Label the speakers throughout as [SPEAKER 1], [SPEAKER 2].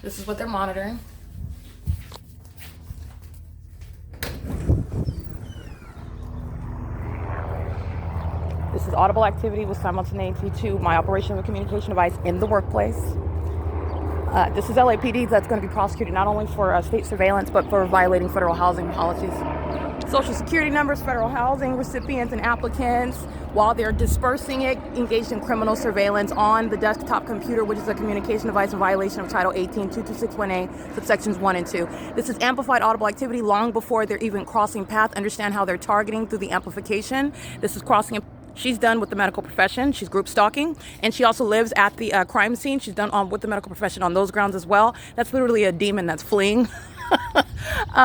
[SPEAKER 1] This is what they're monitoring. This is audible activity with simultaneity to my operation of a communication device in the workplace. This is LAPD that's going to be prosecuted not only for state surveillance, but for violating federal housing policies. Social security numbers, federal housing recipients and applicants, while they're dispersing it, engaged in criminal surveillance on the desktop computer, which is a communication device in violation of Title 18, 2261A, subsections 1 and 2. This is amplified audible activity long before they're even crossing path. Understand how they're targeting through the amplification. This is crossing. She's done with the medical profession. She's group stalking, and she also lives at the crime scene. She's done with the medical profession on those grounds as well. That's literally a demon that's fleeing.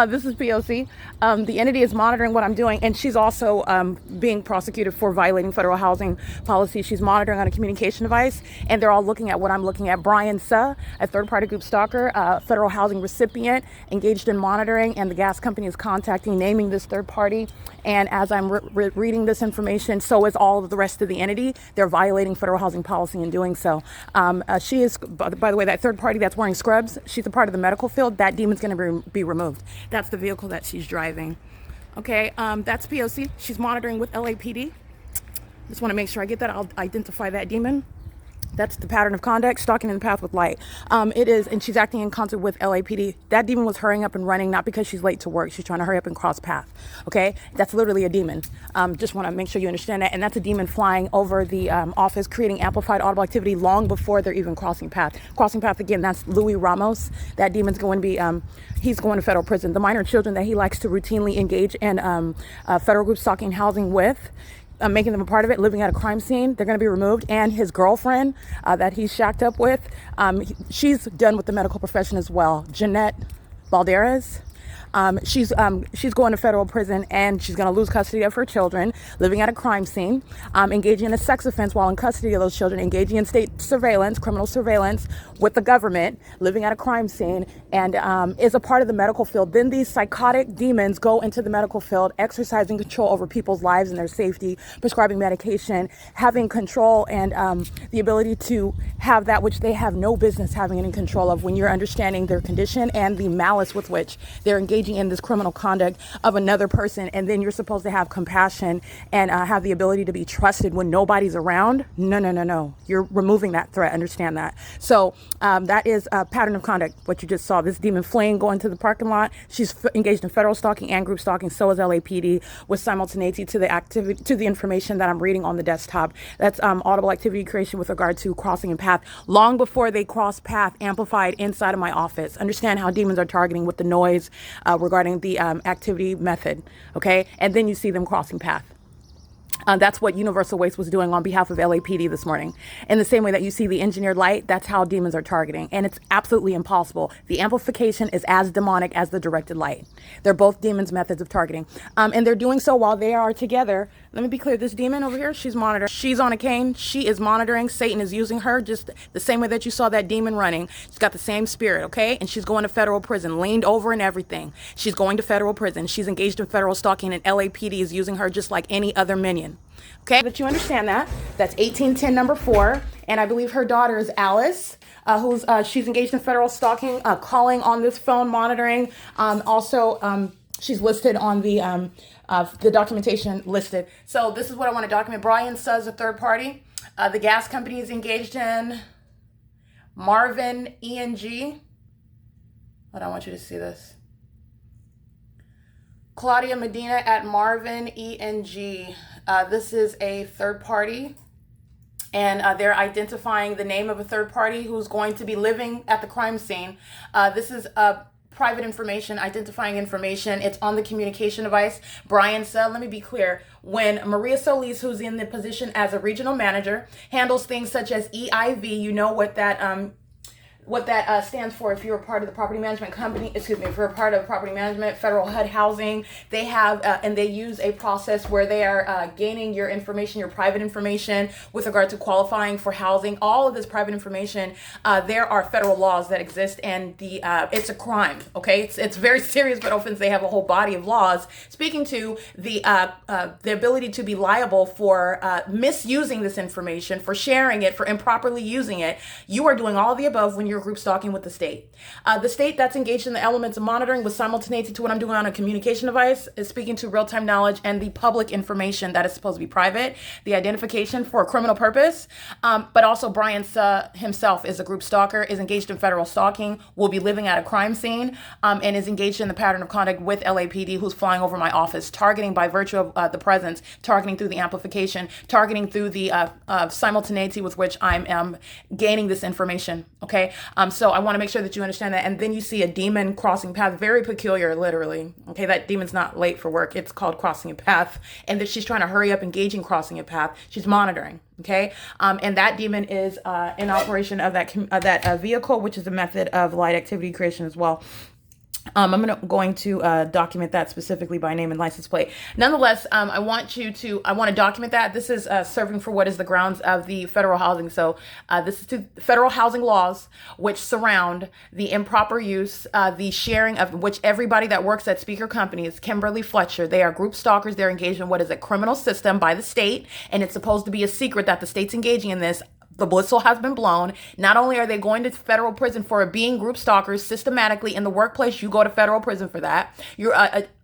[SPEAKER 1] This is P.O.C. The entity is monitoring what I'm doing, and she's also being prosecuted for violating federal housing policy. She's monitoring on a communication device, and they're all looking at what I'm looking at. Brian Suh, a third-party group stalker, federal housing recipient, engaged in monitoring, and the gas company is contacting, naming this third party. And as I'm reading this information, so is all of the rest of the entity. They're violating federal housing policy in doing so. She is, by the way, that third party that's wearing scrubs, she's a part of the medical field. That demon's going to be removed. That's the vehicle that she's driving. Okay, that's P.O.C. She's monitoring with LAPD. Just want to make sure I get that. I'll identify that demon. That's the pattern of conduct, stalking in the path with light. It is, and she's acting in concert with LAPD. That demon was hurrying up and running, not because she's late to work. She's trying to hurry up and cross path. Okay, that's literally a demon. Just want to make sure you understand that. And that's a demon flying over the office, creating amplified audible activity long before they're even crossing path. Crossing path again. That's Louis Ramos. That demon's going to be. He's going to federal prison. The minor children that he likes to routinely engage in federal group stalking housing with. Making them a part of it, living at a crime scene, they're going to be removed. And his girlfriend that he's shacked up with, she's done with the medical profession as well. Jeanette Valderez. She's going to federal prison, and she's going to lose custody of her children, living at a crime scene, engaging in a sex offense while in custody of those children, engaging in state surveillance, criminal surveillance with the government, living at a crime scene, and is a part of the medical field. Then these psychotic demons go into the medical field, exercising control over people's lives and their safety, prescribing medication, having control and the ability to have that which they have no business having any control of when you're understanding their condition and the malice with which they're engaging in this criminal conduct of another person. And then you're supposed to have compassion and have the ability to be trusted when nobody's around. No. You're removing that threat. Understand that. So that is a pattern of conduct. What you just saw, this demon fleeing, going to the parking lot. She's engaged in federal stalking and group stalking. So is LAPD, with simultaneity to the activity, to the information that I'm reading on the desktop. That's audible activity creation with regard to crossing and path long before they cross path, amplified inside of my office. Understand how demons are targeting with the noise regarding the activity method. Okay. And then you see them crossing path. That's what Universal Waste was doing on behalf of LAPD this morning. In the same way that you see the engineered light, that's how demons are targeting. And it's absolutely impossible. The amplification is as demonic as the directed light. They're both demons' methods of targeting. And they're doing so while they are together. Let me be clear. This demon over here, she's monitoring. She's on a cane. She is monitoring. Satan is using her just the same way that you saw that demon running. She's got the same spirit, okay? And she's going to federal prison, leaned over and everything. She's going to federal prison. She's engaged in federal stalking, and LAPD is using her just like any other minion. Okay, that you understand that. That's 1810 number 4. And I believe her daughter is Alice, she's engaged in federal stalking, calling on this phone, monitoring. Also, she's listed on the documentation listed. So this is what I want to document. Brian says a third party. The gas company is engaged in Marvin ENG. Hold on, I want you to see this. Claudia Medina at Marvin ENG. This is a third party, and they're identifying the name of a third party who's going to be living at the crime scene. This is private information, identifying information. It's on the communication device. Brian said, let me be clear, when Maria Solis, who's in the position as a regional manager, handles things such as EIV, you know what that stands for. If you're a part of the property management company, if you're a part of property management, federal HUD housing, they have, and they use a process where they are gaining your information, your private information with regard to qualifying for housing. All of this private information, there are federal laws that exist, and it's a crime, okay? It's very serious, but often they have a whole body of laws speaking to the ability to be liable for misusing this information, for sharing it, for improperly using it. You are doing all of the above when you're or group stalking with the state. The state that's engaged in the elements of monitoring with simultaneity to what I'm doing on a communication device is speaking to real-time knowledge and the public information that is supposed to be private, the identification for a criminal purpose. But also Brian himself is a group stalker, is engaged in federal stalking, will be living at a crime scene, and is engaged in the pattern of conduct with LAPD, who's flying over my office, targeting by virtue of the presence, targeting through the amplification, targeting through the simultaneity with which I am gaining this information. Okay, so I want to make sure that you understand that. And then you see a demon crossing path, very peculiar, literally. Okay, that demon's not late for work. It's called crossing a path, and that she's trying to hurry up engaging crossing a path. She's monitoring. Okay, and that demon is in operation of that vehicle, which is a method of light activity creation as well. I'm going to document that specifically by name and license plate. Nonetheless, I want to document that. This is serving for what is the grounds of the federal housing. So this is to federal housing laws, which surround the improper use, the sharing of which everybody that works at speaker companies, Kimberly Fletcher, they are group stalkers. They're engaged in what is a criminal system by the state, and it's supposed to be a secret that the state's engaging in this. The whistle has been blown. Not only are they going to federal prison for being group stalkers systematically in the workplace, you go to federal prison for that. You're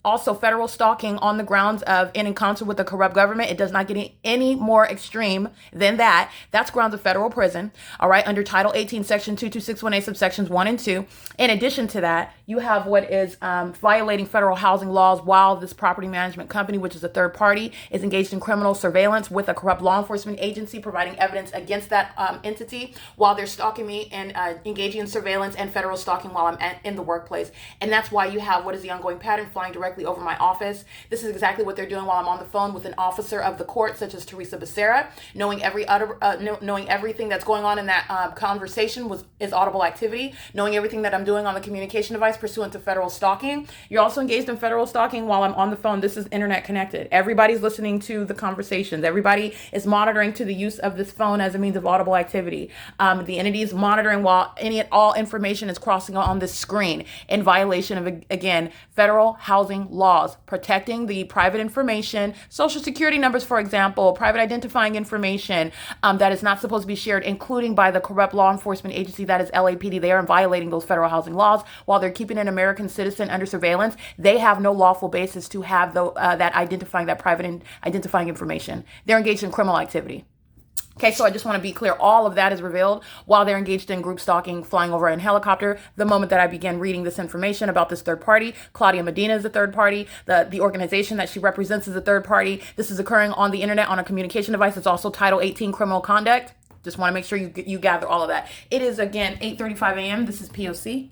[SPEAKER 1] also federal stalking on the grounds of in concert with the corrupt government. It does not get any more extreme than that. That's grounds of federal prison. All right. Under Title 18, Section 22618, subsections 1 and 2. In addition to that, you have what is violating federal housing laws while this property management company, which is a third party, is engaged in criminal surveillance with a corrupt law enforcement agency, providing evidence against that entity while they're stalking me and engaging in surveillance and federal stalking while I'm in the workplace. And that's why you have what is the ongoing pattern flying directly over my office. This is exactly what they're doing while I'm on the phone with an officer of the court, such as Teresa Becerra, knowing everything that's going on in that conversation is audible activity, knowing everything that I'm doing on the communication device pursuant to federal stalking. You're also engaged in federal stalking while I'm on the phone. This is internet connected. Everybody's listening to the conversations. Everybody is monitoring to the use of this phone as a means of audible activity. The entity is monitoring while all information is crossing on this screen in violation of, again, federal housing laws, protecting the private information, social security numbers, for example, private identifying information that is not supposed to be shared, including by the corrupt law enforcement agency that is LAPD. They are violating those federal housing laws while they're keeping an American citizen under surveillance. They have no lawful basis to have that private identifying information. They're engaged in criminal activity. Okay, so I just want to be clear. All of that is revealed while they're engaged in group stalking, flying over in helicopter. The moment that I began reading this information about this third party, Claudia Medina is a third party. The organization that she represents is a third party. This is occurring on the internet on a communication device. It's also Title 18 criminal conduct. Just want to make sure you gather all of that. It is, again, 8:35 a.m. This is P.O.C.